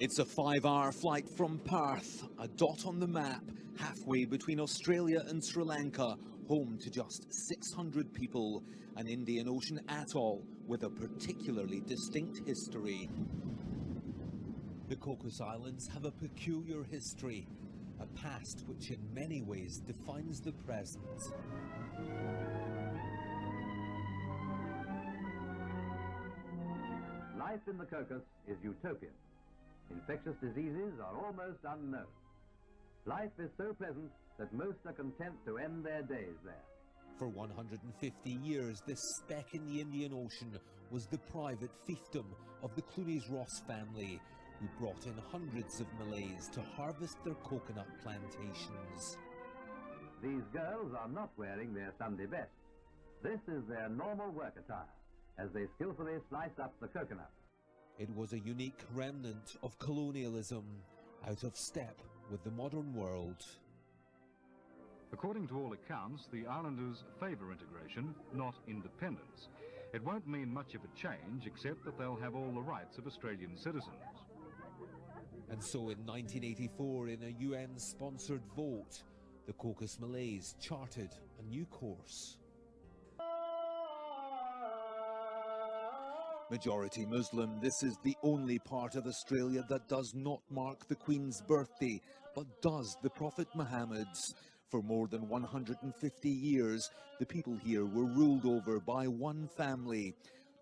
It's a 5-hour flight from Perth, a dot on the map, halfway between Australia and Sri Lanka, home to just 600 people, an Indian Ocean atoll with a particularly distinct history. The Cocos Islands have a peculiar history, a past which in many ways defines the present. Life in the Cocos is utopian. Infectious diseases are almost unknown. Life is so pleasant that most are content to end their days there. For 150 years, this speck in the Indian Ocean was the private fiefdom of the Clunies-Ross family, who brought in hundreds of Malays to harvest their coconut plantations. These girls are not wearing their Sunday best. This is their normal work attire, as they skillfully slice up the coconut. It was a unique remnant of colonialism, out of step with the modern world. According to all accounts, the islanders favour integration, not independence. It won't mean much of a change, except that they'll have all the rights of Australian citizens. And so in 1984, in a UN-sponsored vote, the Cocos Malays charted a new course. Majority Muslim, this is the only part of Australia that does not mark the Queen's birthday, but does the Prophet Muhammad's. For more than 150 years, the people here were ruled over by one family.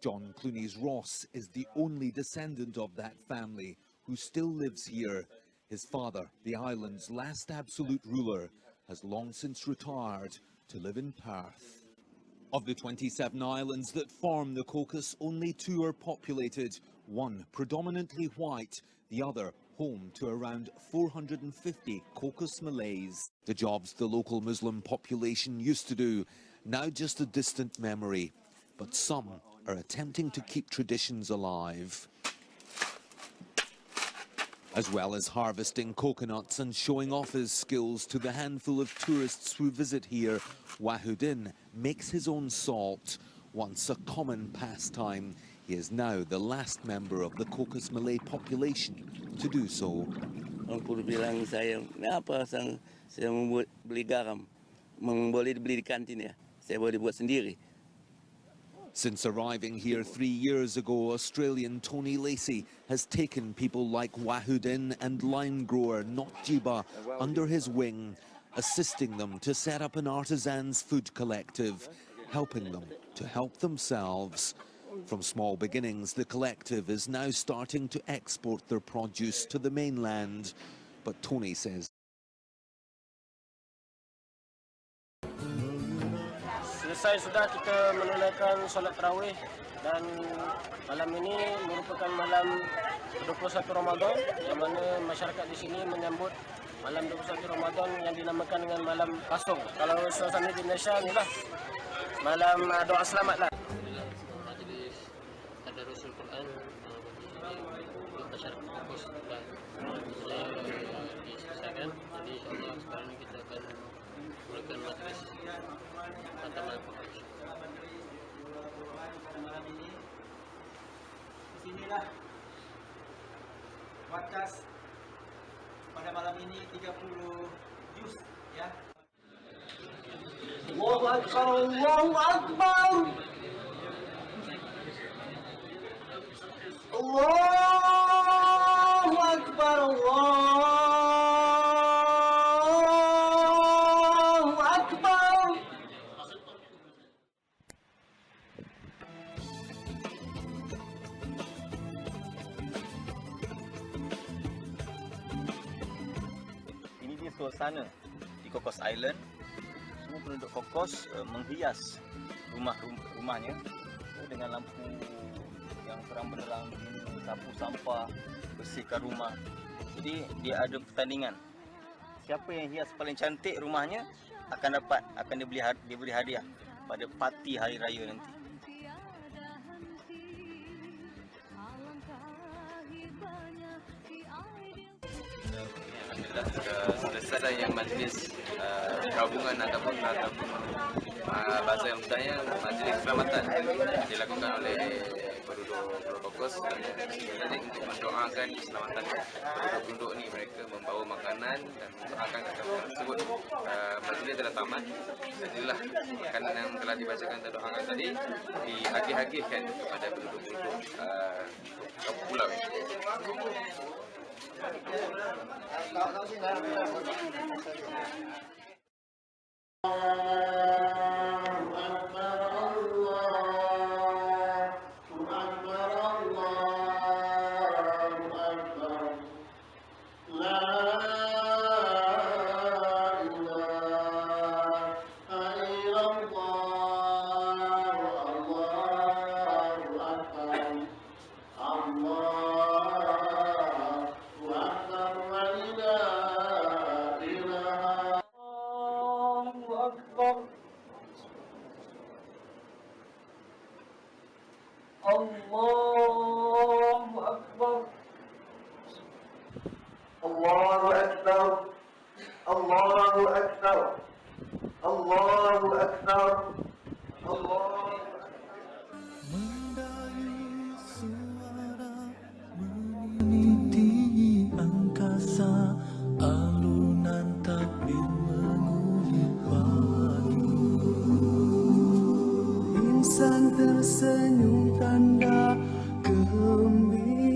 John Clunies-Ross is the only descendant of that family who still lives here. His father, the island's last absolute ruler, has long since retired to live in Perth. Of the 27 islands that form the Cocos, only 2 are populated, one predominantly white, the other home to around 450 Cocos Malays. The jobs the local Muslim population used to do, now just a distant memory. But some are attempting to keep traditions alive. As well as harvesting coconuts and showing off his skills to the handful of tourists who visit here, Wahyuddin makes his own salt. Once a common pastime, he is now the last member of the Cocos Malay population to do so. Orang bilang saya, kenapa saya membuat beli garam, boleh dibeli di kantin ya, saya boleh buat sendiri. Since arriving here 3 years ago, Australian Tony Lacey has taken people like Wahyuddin and line grower Notjiba under his wing, assisting them to set up an artisans' food collective, helping them to help themselves. From small beginnings, the collective is now starting to export their produce to the mainland. But Tony says selesai sudah kita menunaikan solat tarawih dan malam ini merupakan malam 21 Ramadan yang mana masyarakat di sini menyambut malam 21 Ramadan yang dinamakan dengan malam pasung. Kalau suasana di Malaysia inilah malam doa selamat lah. Majlis Tadarrusul Quran untuk masyarakat Cocos sudah diselesaikan. Jadi insyaAllah sekarang ini kita akan mulakan majlis Malam Cocos. Malam ini di sinilah wakas pada malam ini 30 juz ya. Allahu Akbar, Allahu Akbar. Allahu Akbar, Allahu Akbar. Ini dia suasana di Cocos Island. Semua penduduk Cocos menghias rumahnya dengan lampu yang terang benderang, sapu sampah, bersihkan rumah. Jadi dia ada pertandingan. Siapa yang hias paling cantik rumahnya akan diberi hadiah pada parti hari raya nanti. Alhamdulillah selesai yang majlis gabungan ataupun bahasa yang sebenarnya majlis keselamatan dilakukan oleh penduduk Pulau Cocos sebenarnya untuk mendoakan keselamatan penduduk ni. Mereka membawa makanan dan mendoakan kapal tersebut. Majlis telah tamat dan inilah makanan yang telah dibacakan dan doakan tadi dihagih-hagihkan kepada penduduk-penduduk pulau ini. Mendayu suara meniti angkasa, alunan takbir menguji padu. Insan tersenyum tanda gembira.